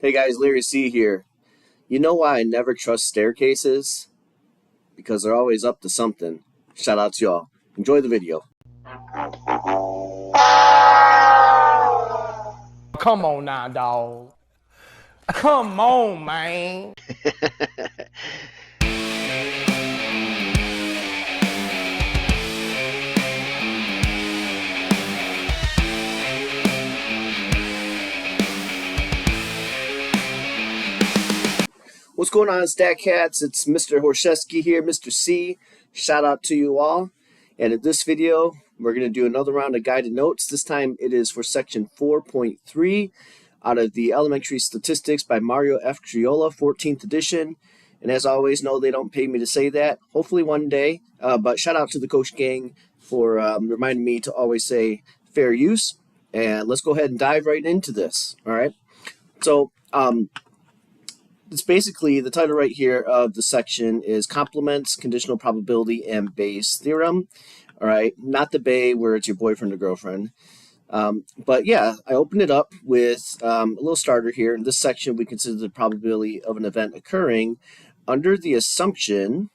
Hey guys, Larry C here. You know why I never trust staircases? Because they're always up to something. Shout out to y'all. Enjoy the video. Come on now, dog. Come on, man. What's going on, Stat Cats? It's Mr. Choraszewski here, Mr. C. Shout out to you all. And in this video, we're going to do another round of guided notes. This time it is for section 4.3 out of the Elementary Statistics by Mario Triola, 14th edition. And as always, no, they don't pay me to say that. Hopefully one day. But shout out to the coach gang for reminding me to always say fair use. And let's go ahead and dive right into this. All right. So, it's basically the title right here of the section is Complements, Conditional Probability, and Bayes Theorem. All right, not the Bay where it's your boyfriend or girlfriend. But yeah, I opened it up with a little starter here. In this section, we consider the probability of an event occurring under the assumption,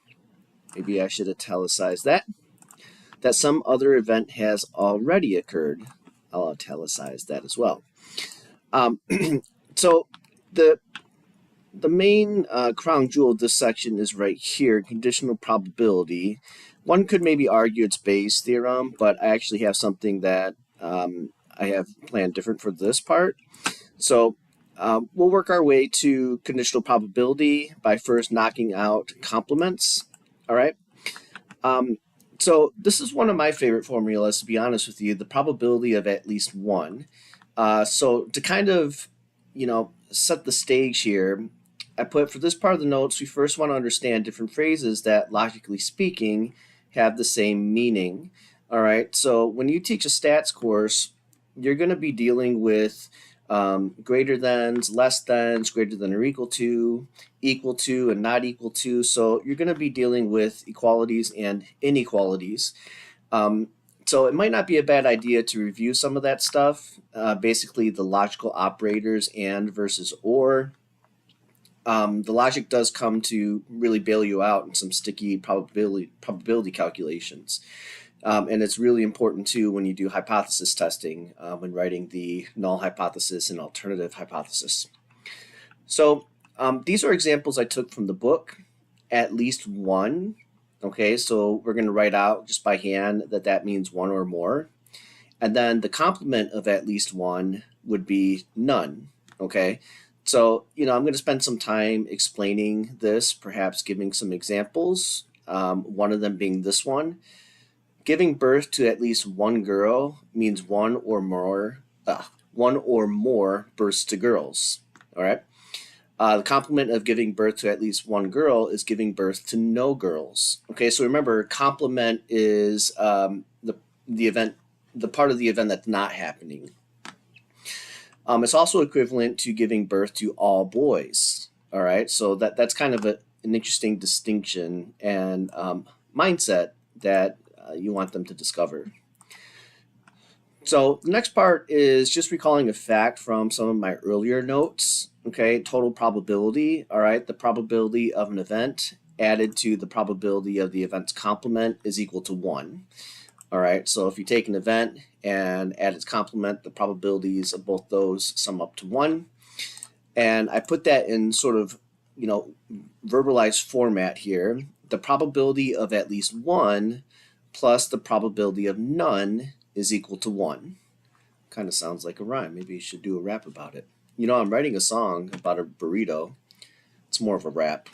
maybe I should italicize that some other event has already occurred. I'll italicize that as well. So the main crown jewel of this section is right here, conditional probability. One could maybe argue it's Bayes' theorem, but I actually have something that I have planned different for this part. So we'll work our way to conditional probability by first knocking out complements. All right. So this is one of my favorite formulas, to be honest with you, the probability of at least one. So to kind of, set the stage here, I put for this part of the notes, we first want to understand different phrases that, logically speaking, have the same meaning. All right, so when you teach a stats course, you're going to be dealing with greater thans, less thans, greater than or equal to, and not equal to. So you're going to be dealing with equalities and inequalities. So it might not be a bad idea to review some of that stuff, basically the logical operators and versus or. The logic does come to really bail you out in some sticky probability calculations. And it's really important too when you do hypothesis testing, when writing the null hypothesis and alternative hypothesis. So these are examples I took from the book, at least one. Okay, so we're going to write out just by hand that means one or more. And then the complement of at least one would be none. Okay. So, I'm going to spend some time explaining this, perhaps giving some examples, one of them being this one. Giving birth to at least one girl means one or more births to girls. All right. The complement of giving birth to at least one girl is giving birth to no girls. Okay, so remember, complement is the event, the part of the event that's not happening. It's also equivalent to giving birth to all boys. All right, so that's kind of an interesting distinction and mindset that you want them to discover. So the next part is just recalling a fact from some of my earlier notes. Okay, total probability. All right, the probability of an event added to the probability of the event's complement is equal to 1. All right, so if you take an event and add its complement, the probabilities of both those sum up to 1. And I put that in sort of, verbalized format here. The probability of at least 1 plus the probability of none is equal to 1. Kind of sounds like a rhyme. Maybe you should do a rap about it. I'm writing a song about a burrito. It's more of a rap.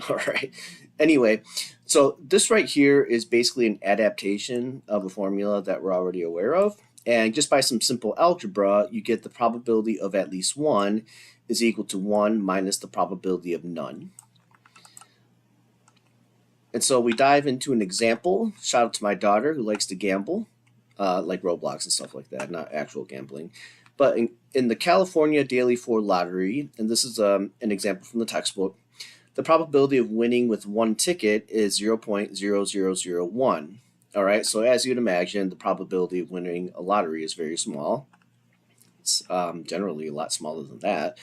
All right. Anyway, so this right here is basically an adaptation of a formula that we're already aware of. And just by some simple algebra, you get the probability of at least 1 is equal to 1 minus the probability of none. And so we dive into an example. Shout out to my daughter who likes to gamble, like Roblox and stuff like that, not actual gambling. But in the California Daily Ford Lottery, and this is an example from the textbook, the probability of winning with one ticket is 0.0001. All right, so as you'd imagine, the probability of winning a lottery is very small. It's generally a lot smaller than that.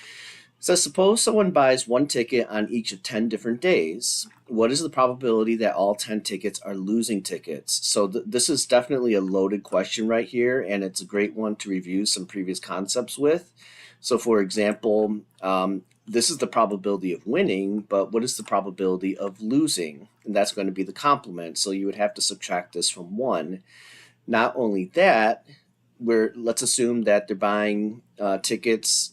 So suppose someone buys one ticket on each of 10 different days. What is the probability that all 10 tickets are losing tickets? So this is definitely a loaded question right here, and it's a great one to review some previous concepts with. So for example, this is the probability of winning, but what is the probability of losing? And that's going to be the complement. So you would have to subtract this from 1. Not only that, let's assume that they're buying tickets,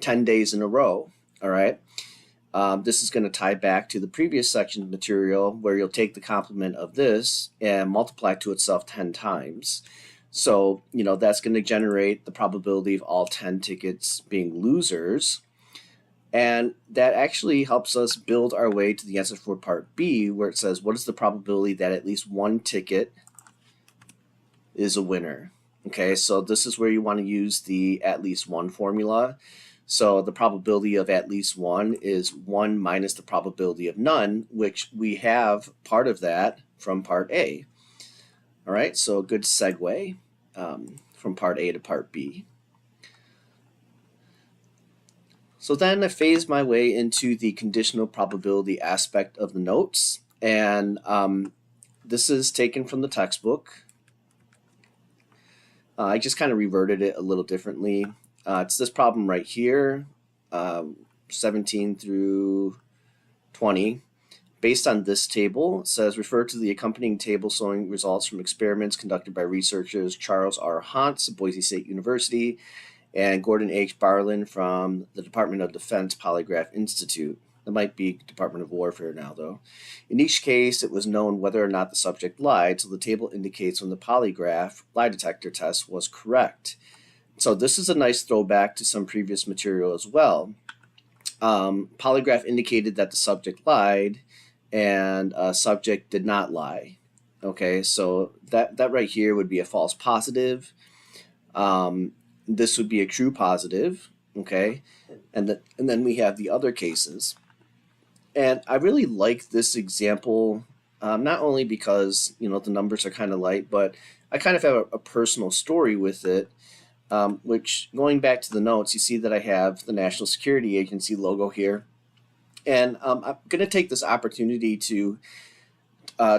10 days in a row. All right. This is going to tie back to the previous section material where you'll take the complement of this and multiply to itself 10 times. So, that's going to generate the probability of all 10 tickets being losers. And that actually helps us build our way to the answer for part B, where it says, what is the probability that at least one ticket is a winner? Okay, so this is where you want to use the at least one formula. So the probability of at least one is 1 minus the probability of none, which we have part of that from part A. All right, so a good segue from part A to part B. So then I phased my way into the conditional probability aspect of the notes. And this is taken from the textbook. I just kind of reverted it a little differently. It's this problem right here, 17 through 20. Based on this table, it says refer to the accompanying table showing results from experiments conducted by researchers Charles R. Hantz of Boise State University and Gordon H. Barlin from the Department of Defense Polygraph Institute. It might be Department of Warfare now, though. In each case, it was known whether or not the subject lied, so the table indicates when the polygraph lie detector test was correct. So this is a nice throwback to some previous material as well. Polygraph indicated that the subject lied, and subject did not lie. Okay, so that right here would be a false positive. This would be a true positive. Okay, and then we have the other cases. And I really like this example, not only because the numbers are kind of light, but I kind of have a personal story with it. Which, going back to the notes, you see that I have the National Security Agency logo here. And I'm going to take this opportunity to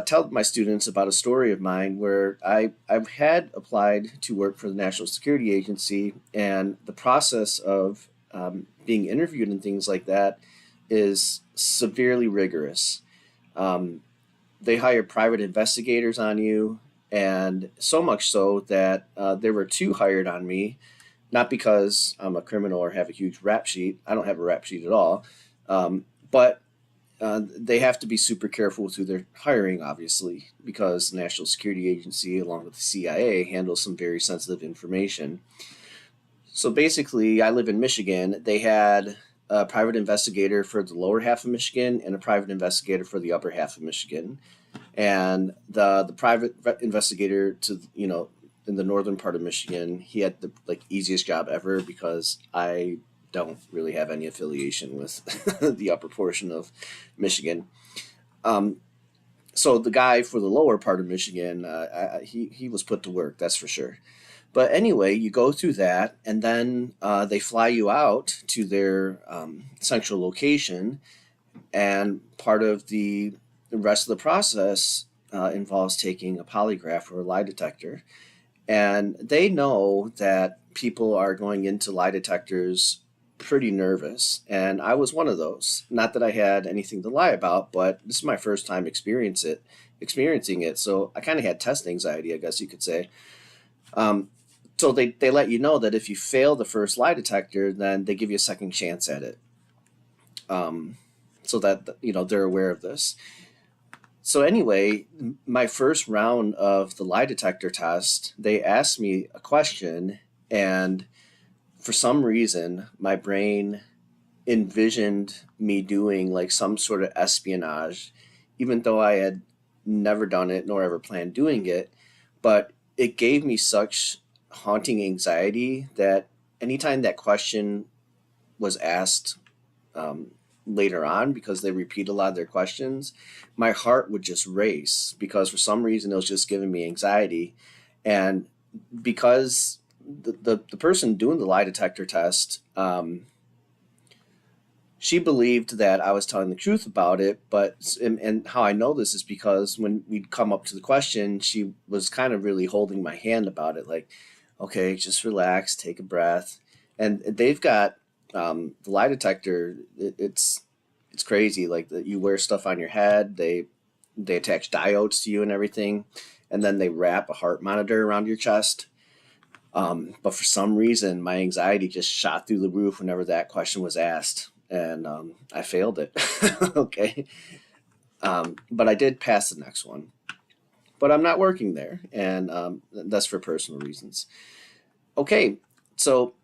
tell my students about a story of mine where I've had applied to work for the National Security Agency, and the process of being interviewed and things like that is severely rigorous. They hire private investigators on you, and so much so that there were 2 hired on me, not because I'm a criminal or have a huge rap sheet. I don't have a rap sheet at all, but they have to be super careful with who they're hiring, obviously, because the National Security Agency, along with the CIA, handles some very sensitive information. So basically, I live in Michigan. They had a private investigator for the lower half of Michigan and a private investigator for the upper half of Michigan. And the private investigator to in the northern part of Michigan, he had the easiest job ever because I don't really have any affiliation with the upper portion of Michigan. So the guy for the lower part of Michigan, he was put to work, that's for sure. But anyway, you go through that, and then they fly you out to their central location, and part of the rest of the process involves taking a polygraph or a lie detector. And they know that people are going into lie detectors pretty nervous. And I was one of those. Not that I had anything to lie about, but this is my first time experiencing it. So I kind of had test anxiety, I guess you could say. So they let you know that if you fail the first lie detector, then they give you a second chance at it. So that they're aware of this. So anyway, my first round of the lie detector test, they asked me a question, and for some reason, my brain envisioned me doing some sort of espionage, even though I had never done it nor ever planned doing it. But it gave me such haunting anxiety that anytime that question was asked later on, because they repeat a lot of their questions, my heart would just race because for some reason it was just giving me anxiety. And because the person doing the lie detector test she believed that I was telling the truth about it, but and how I know this is because when we'd come up to the question, she was kind of really holding my hand about it, like, okay, just relax, take a breath. And they've got the lie detector. It's crazy. Like you wear stuff on your head. They attach diodes to you and everything, and then they wrap a heart monitor around your chest. But for some reason, my anxiety just shot through the roof whenever that question was asked, and I failed it. Okay, but I did pass the next one. But I'm not working there, and that's for personal reasons. Okay, so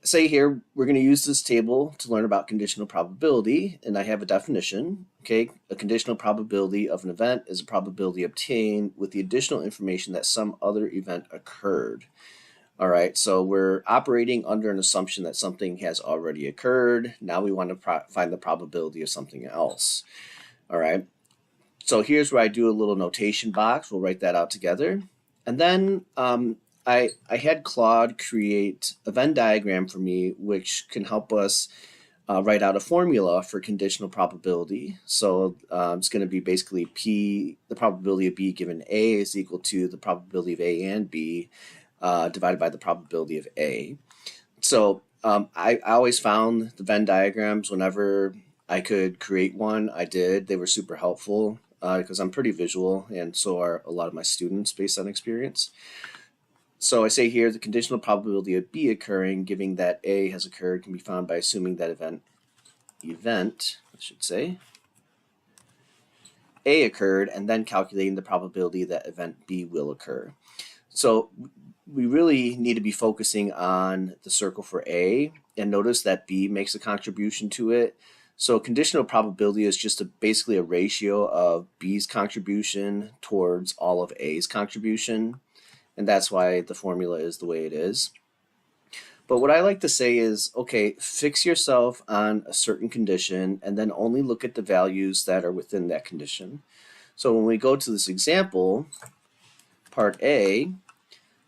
say here we're going to use this table to learn about conditional probability, and I have a definition. Okay, a conditional probability of an event is a probability obtained with the additional information that some other event occurred. All right, so we're operating under an assumption that something has already occurred. Now we want to find the probability of something else. All right, so here's where I do a little notation box. We'll write that out together. And then I had Claude create a Venn diagram for me, which can help us write out a formula for conditional probability. So it's going to be basically P, the probability of B given A is equal to the probability of A and B divided by the probability of A. So I always found the Venn diagrams whenever I could create one. I did. They were super helpful because I'm pretty visual, and so are a lot of my students based on experience. So I say here the conditional probability of B occurring, given that A has occurred, can be found by assuming that event I should say, A occurred, and then calculating the probability that event B will occur. So we really need to be focusing on the circle for A, and notice that B makes a contribution to it. So conditional probability is just basically a ratio of B's contribution towards all of A's contribution, and that's why the formula is the way it is. But what I like to say is, okay, fix yourself on a certain condition and then only look at the values that are within that condition. So when we go to this example, part A,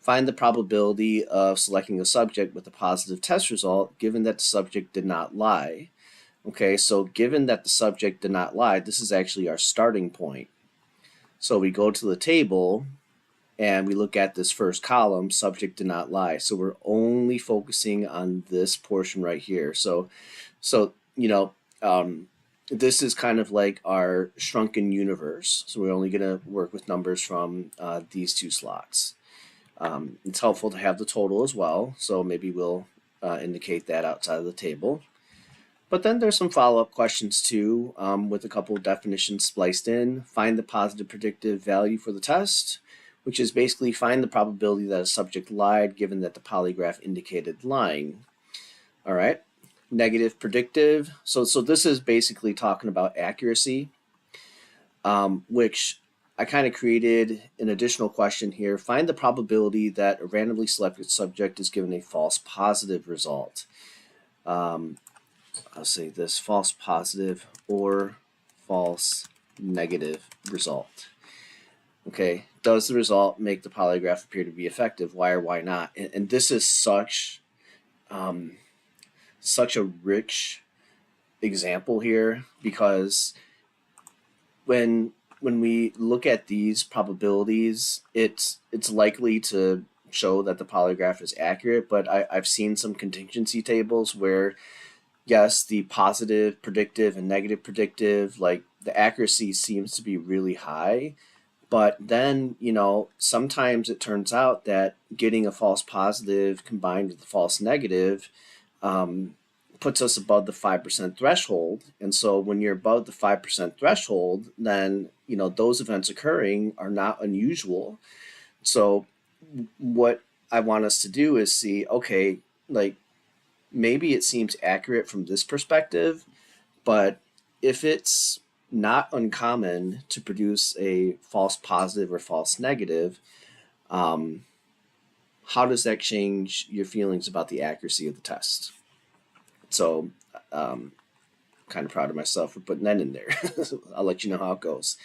find the probability of selecting a subject with a positive test result given that the subject did not lie. Okay, so given that the subject did not lie, this is actually our starting point. So we go to the table and we look at this first column, subject did not lie. So we're only focusing on this portion right here. So you know, this is kind of like our shrunken universe. So we're only going to work with numbers from these two slots. It's helpful to have the total as well, so maybe we'll indicate that outside of the table. But then there's some follow-up questions too, with a couple of definitions spliced in. Find the positive predictive value for the test, which is basically find the probability that a subject lied given that the polygraph indicated lying. All right. Negative predictive. So this is basically talking about accuracy, which I kind of created an additional question here. Find the probability that a randomly selected subject is given a false positive result. I'll say this, false positive or false negative result. Okay, does the result make the polygraph appear to be effective? Why or why not? And this is such a rich example here, because when we look at these probabilities, it's likely to show that the polygraph is accurate, but I've seen some contingency tables where, yes, the positive predictive and negative predictive, like the accuracy seems to be really high, but then, sometimes it turns out that getting a false positive combined with a false negative puts us above the 5% threshold. And so when you're above the 5% threshold, then, those events occurring are not unusual. So what I want us to do is see, okay, like maybe it seems accurate from this perspective, but if it's not uncommon to produce a false positive or false negative, how does that change your feelings about the accuracy of the test? So kind of proud of myself for putting that in there. I'll let you know how it goes.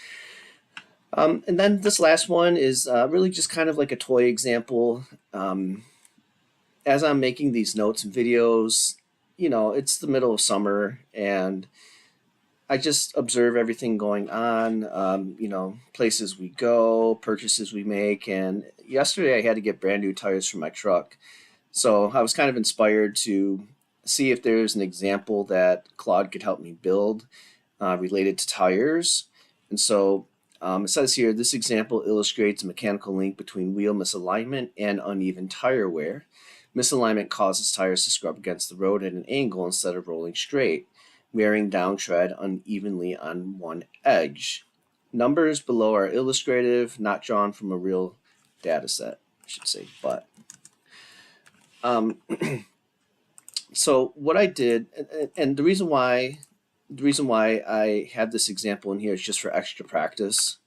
And then this last one is really just kind of like a toy example. As I'm making these notes and videos, it's the middle of summer, and I just observe everything going on, places we go, purchases we make. And yesterday I had to get brand new tires for my truck. So I was kind of inspired to see if there's an example that Claude could help me build related to tires. And so it says here, this example illustrates a mechanical link between wheel misalignment and uneven tire wear. Misalignment causes tires to scrub against the road at an angle instead of rolling straight, wearing down tread unevenly on one edge. Numbers below are illustrative, not drawn from a real data set, I should say, but. Um, so what I did, and the reason why I have this example in here is just for extra practice.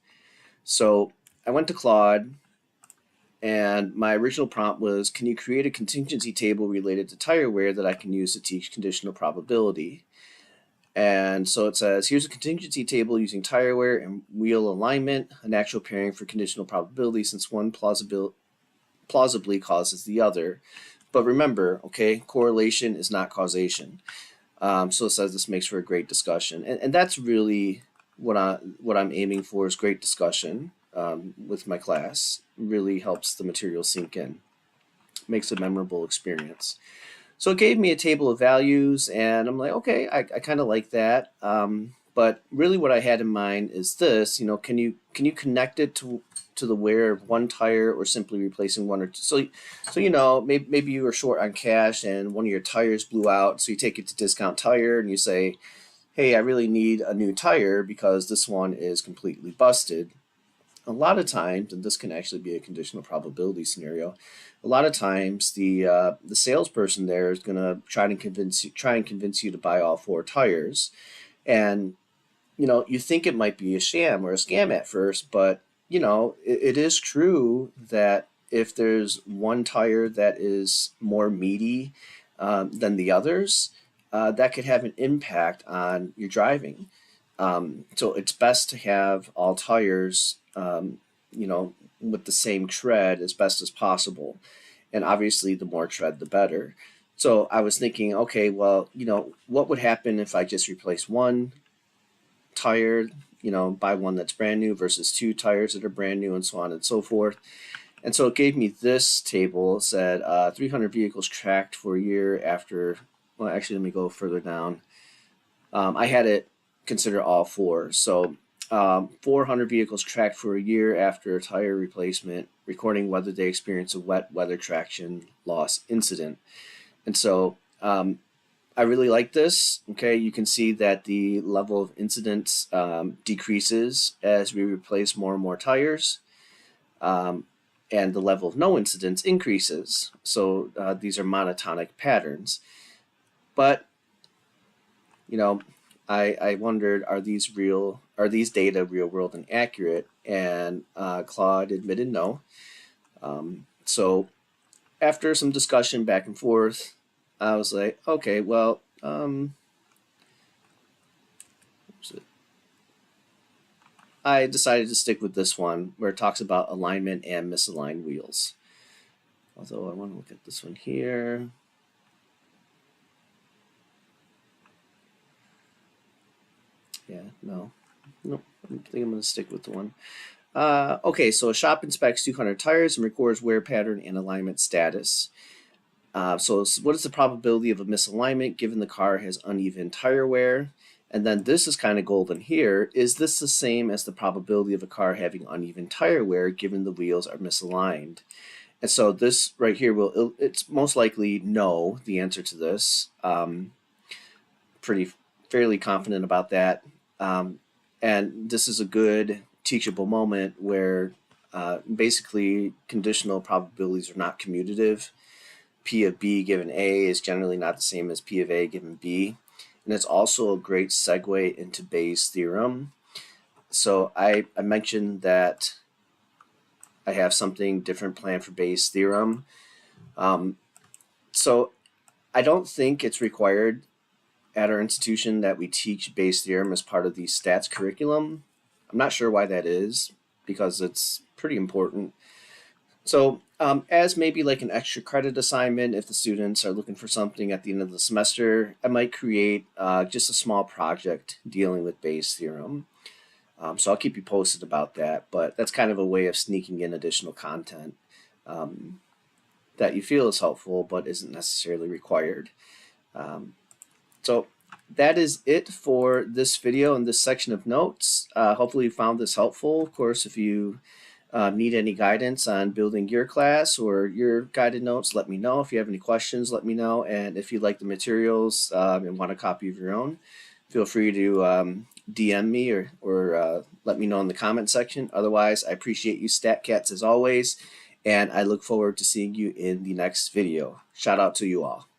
So I went to Claude, and my original prompt was, can you create a contingency table related to tire wear that I can use to teach conditional probability? And so it says, here's a contingency table using tire wear and wheel alignment, a natural pairing for conditional probability since one plausibly causes the other. But remember, okay, correlation is not causation. So it says this makes for a great discussion. And that's really what I'm aiming for, is great discussion with my class. Really helps the material sink in, makes a memorable experience. So it gave me a table of values, and I'm like, okay, I kind of like that. But really what I had in mind is this, can you connect it to the wear of one tire, or simply replacing one or two? So maybe you were short on cash and one of your tires blew out, so you take it to Discount Tire and you say, hey, I really need a new tire because this one is completely busted. A lot of times, and this can actually be a conditional probability scenario, a lot of times the salesperson there is going to try and convince you to buy all four tires, and you think it might be a sham or a scam at first, but it is true that if there's one tire that is more meaty than the others, that could have an impact on your driving. So it's best to have all tires, with the same tread as best as possible. And obviously, the more tread, the better. So I was thinking, okay, well, what would happen if I just replace one tire, buy one that's brand new versus two tires that are brand new, and so on and so forth. And so it gave me this table. It said 300 vehicles tracked for a year after. Well, actually, let me go further down. I had it consider all four. So 400 vehicles tracked for a year after a tire replacement, recording whether they experience a wet weather traction loss incident. And so I really like this. Okay, you can see that the level of incidents decreases as we replace more and more tires, and the level of no incidents increases. So these are monotonic patterns. But I wondered, are these data real world and accurate? And Claude admitted no. So after some discussion back and forth, I was like, okay, well, I decided to stick with this one where it talks about alignment and misaligned wheels. Although I want to look at this one here. Yeah, no, I think I'm going to stick with the one. Okay, so a shop inspects 200 tires and records wear pattern and alignment status. So what is the probability of a misalignment given the car has uneven tire wear? And then this is kind of golden here. Is this the same as the probability of a car having uneven tire wear given the wheels are misaligned? And so this right here it's most likely no, the answer to this. Fairly confident about that. And this is a good teachable moment where basically conditional probabilities are not commutative. P of B given A is generally not the same as P of A given B. And it's also a great segue into Bayes' theorem. So I mentioned that I have something different planned for Bayes' theorem. So I don't think it's required at our institution that we teach Bayes' theorem as part of the stats curriculum. I'm not sure why that is, because it's pretty important. So As maybe like an extra credit assignment, if the students are looking for something at the end of the semester, I might create just a small project dealing with Bayes' theorem. So I'll keep you posted about that, but that's kind of a way of sneaking in additional content that you feel is helpful but isn't necessarily required. So that is it for this video and this section of notes. Hopefully you found this helpful. Of course, if you need any guidance on building your class or your guided notes, let me know. If you have any questions, let me know. And if you like the materials and want a copy of your own, feel free to DM me or let me know in the comment section. Otherwise, I appreciate you stat cats as always, and I look forward to seeing you in the next video. Shout out to you all.